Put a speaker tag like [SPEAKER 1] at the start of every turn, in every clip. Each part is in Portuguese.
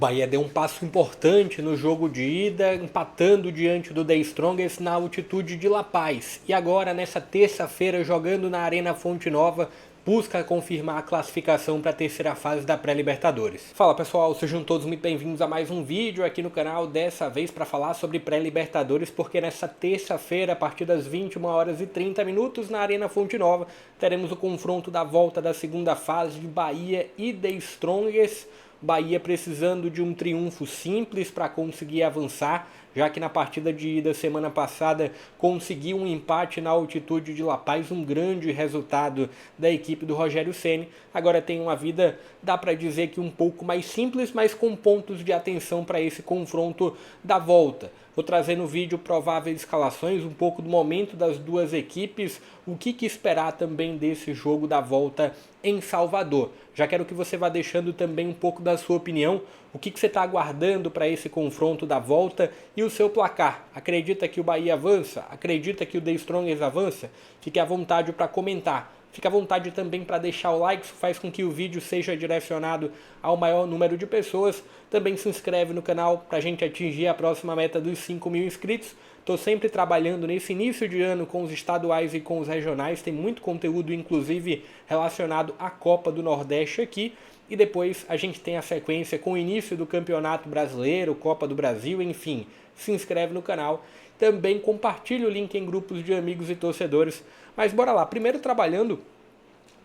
[SPEAKER 1] Bahia deu um passo importante no jogo de ida, empatando diante do The Strongest na altitude de La Paz. E agora, nessa terça-feira, jogando na Arena Fonte Nova, busca confirmar a classificação para a terceira fase da pré-Libertadores. Fala pessoal, sejam todos muito bem-vindos a mais um vídeo aqui no canal, dessa vez para falar sobre pré-Libertadores, porque nessa terça-feira, a partir das 21h30, na Arena Fonte Nova, teremos o confronto da volta da segunda fase de Bahia e The Strongest. Bahia precisando de um triunfo simples para conseguir avançar, já que na partida de ida semana passada conseguiu um empate na altitude de La Paz, um grande resultado da equipe do Rogério Ceni. Agora tem uma vida, dá para dizer que um pouco mais simples, mas com pontos de atenção para esse confronto da volta. Vou trazer no vídeo prováveis escalações, um pouco do momento das duas equipes, o que esperar também desse jogo da volta em Salvador. Já quero que você vá deixando também um pouco da sua opinião, o que você está aguardando para esse confronto da volta e o seu placar. Acredita que o Bahia avança? Acredita que o The Strongest avança? Fique à vontade para comentar. Fique à vontade também para deixar o like, isso faz com que o vídeo seja direcionado ao maior número de pessoas. Também se inscreve no canal para a gente atingir a próxima meta dos 5.000 inscritos. Estou sempre trabalhando nesse início de ano com os estaduais e com os regionais. Tem muito conteúdo, inclusive, relacionado à Copa do Nordeste aqui. E depois a gente tem a sequência com o início do Campeonato Brasileiro, Copa do Brasil, enfim. Se inscreve no canal. Também compartilhe o link em grupos de amigos e torcedores. Mas bora lá, primeiro trabalhando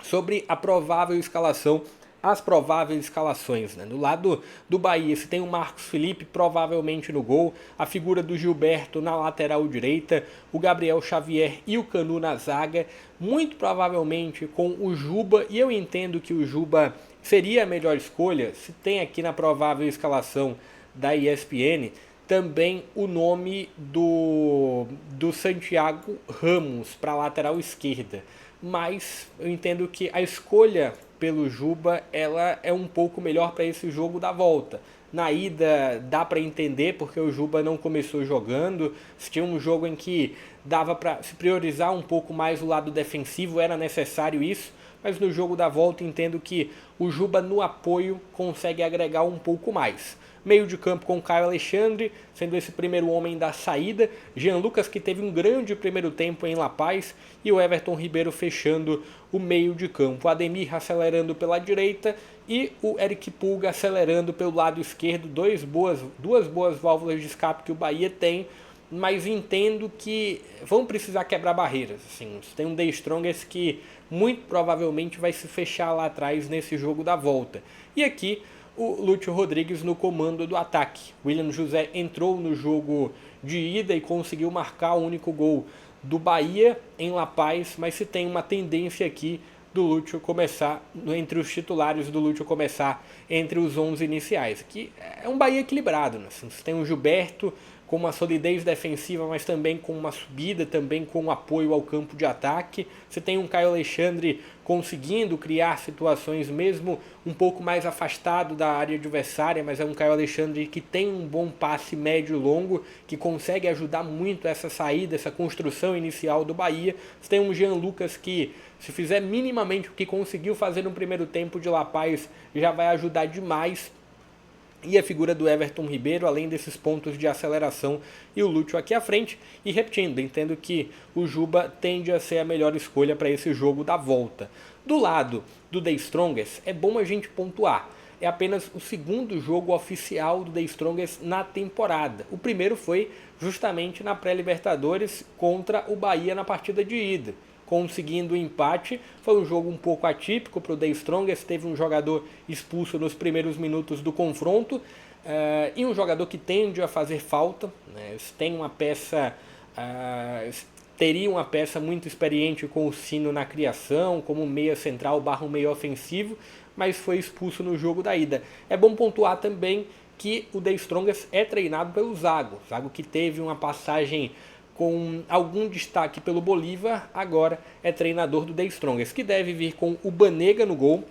[SPEAKER 1] sobre a provável escalação, as prováveis escalações, né? Do lado do Bahia, se tem o Marcos Felipe provavelmente no gol, a figura do Gilberto na lateral direita, o Gabriel Xavier e o Canu na zaga, muito provavelmente com o Juba, e eu entendo que o Juba seria a melhor escolha. Se tem aqui na provável escalação da ESPN também o nome do Santiago Ramos para a lateral esquerda. Mas eu entendo que a escolha pelo Juba ela é um pouco melhor para esse jogo da volta. Na ida dá para entender porque o Juba não começou jogando. Se tinha um jogo em que dava para se priorizar um pouco mais o lado defensivo, era necessário isso. Mas no jogo da volta entendo que o Juba no apoio consegue agregar um pouco mais. Meio de campo com Caio Alexandre, sendo esse primeiro homem da saída. Jean Lucas, que teve um grande primeiro tempo em La Paz. E o Everton Ribeiro fechando o meio de campo. O Ademir acelerando pela direita e o Eric Pulga acelerando pelo lado esquerdo. Duas boas válvulas de escape que o Bahia tem. Mas entendo que vão precisar quebrar barreiras. Assim, tem um The Strongest que muito provavelmente vai se fechar lá atrás nesse jogo da volta. E aqui o Lúcio Rodrigues no comando do ataque. William José entrou no jogo de ida e conseguiu marcar o único gol do Bahia em La Paz, mas se tem uma tendência aqui do Lúcio começar, entre os titulares do Lúcio começar entre os 11 iniciais. Aqui é um Bahia equilibrado, né? Você tem o Gilberto com uma solidez defensiva, mas também com uma subida, também com um apoio ao campo de ataque. Você tem um Caio Alexandre conseguindo criar situações mesmo um pouco mais afastado da área adversária, mas é um Caio Alexandre que tem um bom passe médio e longo, que consegue ajudar muito essa saída, essa construção inicial do Bahia. Você tem um Jean Lucas que, se fizer minimamente o que conseguiu fazer no primeiro tempo de La Paz, já vai ajudar demais. E a figura do Everton Ribeiro, além desses pontos de aceleração, e o Lúcio aqui à frente. E repetindo, entendo que o Juba tende a ser a melhor escolha para esse jogo da volta. Do lado do The Strongest, é bom a gente pontuar. É apenas o segundo jogo oficial do The Strongest na temporada. O primeiro foi justamente na pré-Libertadores contra o Bahia na partida de ida. Conseguindo o empate. Foi um jogo um pouco atípico para o The Strongest. Teve um jogador expulso nos primeiros minutos do confronto e um jogador que tende a fazer falta, né? Tem uma peça, teria uma peça muito experiente com o Sino na criação, como meia central / meio ofensivo, mas foi expulso no jogo da ida. É bom pontuar também que o The Strongest é treinado pelo Zago que teve uma passagem com algum destaque pelo Bolívar, agora é treinador do The Strongest, que deve vir com o Banega no gol,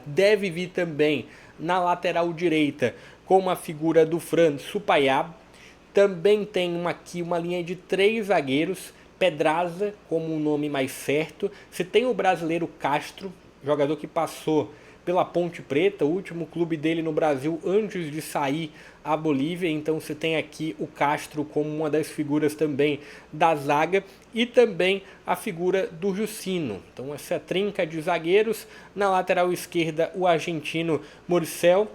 [SPEAKER 1] deve vir também na lateral direita com a figura do Fran Supaiab, também tem aqui uma linha de 3 zagueiros, Pedraza como um nome mais certo, você tem o brasileiro Castro, jogador que passou pela Ponte Preta, o último clube dele no Brasil antes de sair à Bolívia. Então você tem aqui o Castro como uma das figuras também da zaga e também a figura do Jucino. Então essa trinca de zagueiros, na lateral esquerda o argentino Morcel,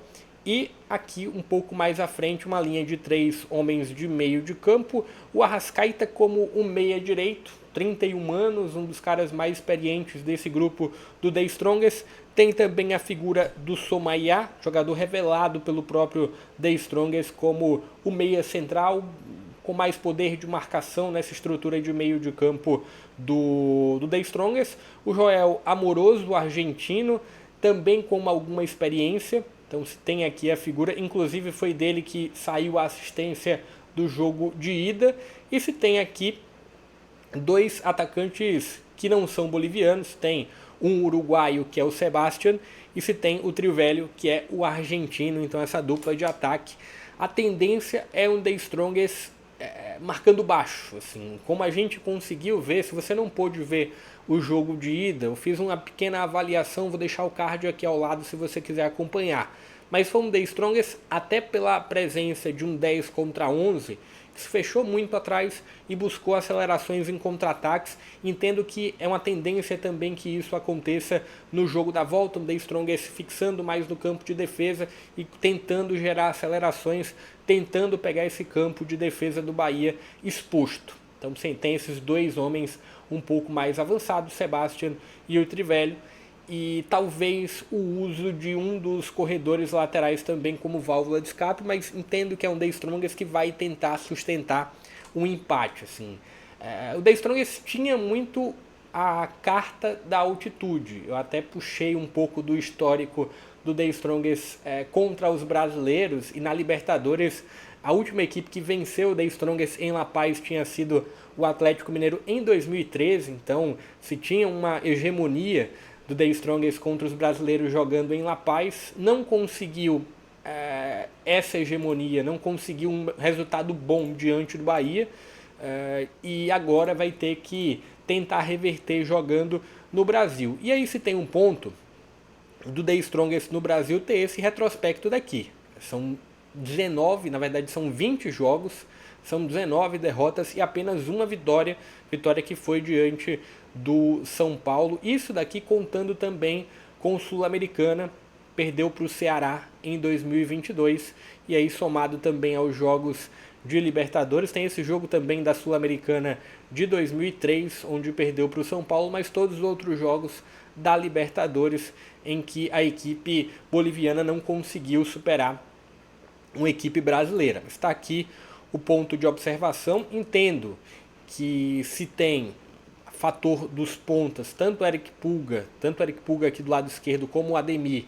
[SPEAKER 1] e aqui um pouco mais à frente uma linha de 3 homens de meio de campo, o Arrascaeta como o meia direito, 31 anos, um dos caras mais experientes desse grupo do The Strongest. Tem também a figura do Somaia, jogador revelado pelo próprio The Strongest como o meia central, com mais poder de marcação nessa estrutura de meio de campo do The Strongest. O Joel Amoroso, argentino, também com alguma experiência. Então se tem aqui a figura, inclusive foi dele que saiu a assistência do jogo de ida. E se tem aqui 2 atacantes que não são bolivianos, tem um uruguaio que é o Sebastián e se tem o Trivelio que é o argentino. Então essa dupla de ataque, a tendência é um The Strongest marcando baixo, assim, como a gente conseguiu ver. Se você não pôde ver o jogo de ida, eu fiz uma pequena avaliação, vou deixar o card aqui ao lado se você quiser acompanhar. Mas foi um The Strongest, até pela presença de um 10 contra 11, que se fechou muito atrás e buscou acelerações em contra-ataques. Entendo que é uma tendência também que isso aconteça no jogo da volta, um The Strongest fixando mais no campo de defesa e tentando gerar acelerações, tentando pegar esse campo de defesa do Bahia exposto. Então você tem esses 2 homens um pouco mais avançados, Sebastián e o Trivelio, e talvez o uso de um dos corredores laterais também como válvula de escape, mas entendo que é um The Strongest que vai tentar sustentar um empate. Assim. O The Strongest tinha muito a carta da altitude. Eu até puxei um pouco do histórico do The Strongest contra os brasileiros, e na Libertadores a última equipe que venceu o The Strongest em La Paz tinha sido o Atlético Mineiro em 2013, então se tinha uma hegemonia do The Strongest contra os brasileiros jogando em La Paz. Não conseguiu essa hegemonia, não conseguiu um resultado bom diante do Bahia, e agora vai ter que tentar reverter jogando no Brasil. E aí se tem um ponto do The Strongest no Brasil ter esse retrospecto daqui. São 19, na verdade são 20 jogos, são 19 derrotas e apenas uma vitória que foi diante do São Paulo. Isso daqui contando também com o Sul-Americana, perdeu para o Ceará em 2022, e aí somado também aos jogos de Libertadores, tem esse jogo também da Sul-Americana de 2003, onde perdeu para o São Paulo, mas todos os outros jogos da Libertadores em que a equipe boliviana não conseguiu superar uma equipe brasileira. Está aqui o ponto de observação. Entendo que se tem fator dos pontas, tanto Eric Pulga aqui do lado esquerdo como o Ademir,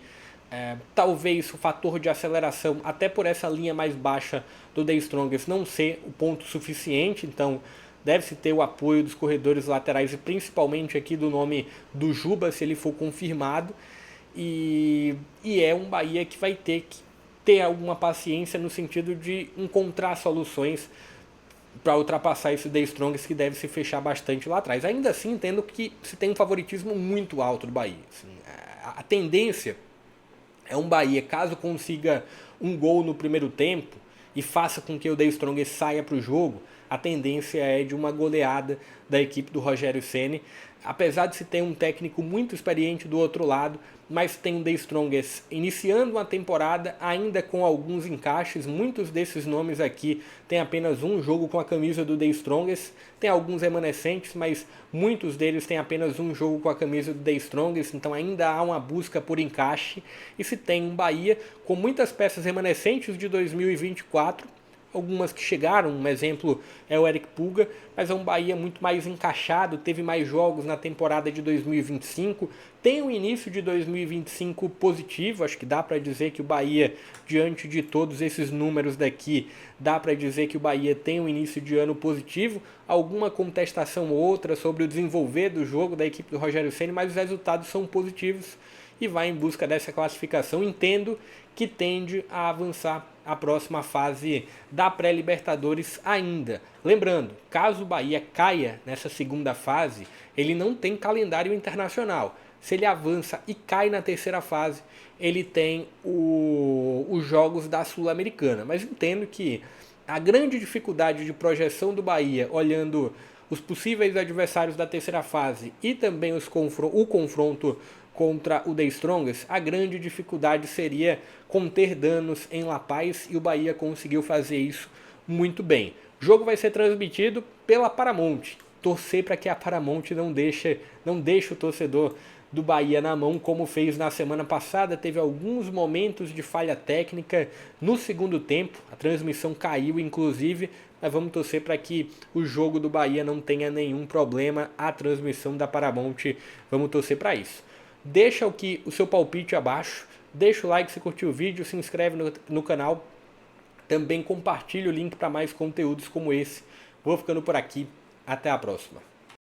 [SPEAKER 1] talvez o fator de aceleração, até por essa linha mais baixa do The Strongest, não ser o ponto suficiente. Então deve-se ter o apoio dos corredores laterais e principalmente aqui do nome do Juba, se ele for confirmado. E é um Bahia que vai ter que ter alguma paciência no sentido de encontrar soluções para ultrapassar esse The Strongest, que deve se fechar bastante lá atrás. Ainda assim, entendo que se tem um favoritismo muito alto do Bahia. Assim, a tendência é um Bahia, caso consiga um gol no primeiro tempo e faça com que o The Strongest saia para o jogo, a tendência é de uma goleada da equipe do Rogério Ceni. Apesar de se ter um técnico muito experiente do outro lado, mas tem um The Strongest iniciando uma temporada ainda com alguns encaixes. Muitos desses nomes aqui têm apenas um jogo com a camisa do The Strongest. Tem alguns remanescentes, mas muitos deles têm apenas um jogo com a camisa do The Strongest. Então ainda há uma busca por encaixe. E se tem um Bahia com muitas peças remanescentes de 2024, algumas que chegaram, um exemplo é o Eric Pulga, mas é um Bahia muito mais encaixado, teve mais jogos na temporada de 2025, tem um início de 2025 positivo. Acho que dá para dizer que o Bahia, diante de todos esses números daqui, dá para dizer que o Bahia tem um início de ano positivo, alguma contestação ou outra sobre o desenvolver do jogo da equipe do Rogério Ceni, mas os resultados são positivos e vai em busca dessa classificação. Entendo que tende a avançar a próxima fase da pré-Libertadores ainda. Lembrando, caso o Bahia caia nessa segunda fase, ele não tem calendário internacional. Se ele avança e cai na terceira fase, ele tem os jogos da Sul-Americana. Mas entendo que a grande dificuldade de projeção do Bahia, olhando os possíveis adversários da terceira fase e também o confronto contra o The Strongest, a grande dificuldade seria conter danos em La Paz, e o Bahia conseguiu fazer isso muito bem. O jogo vai ser transmitido pela Paramount. Torcer para que a Paramount não deixe o torcedor do Bahia na mão, como fez na semana passada. Teve alguns momentos de falha técnica no segundo tempo, a transmissão caiu inclusive, mas vamos torcer para que o jogo do Bahia não tenha nenhum problema, a transmissão da Paramount, vamos torcer para isso. Deixa o seu palpite abaixo, deixa o like se curtiu o vídeo, se inscreve no canal, também compartilha o link para mais conteúdos como esse. Vou ficando por aqui, até a próxima.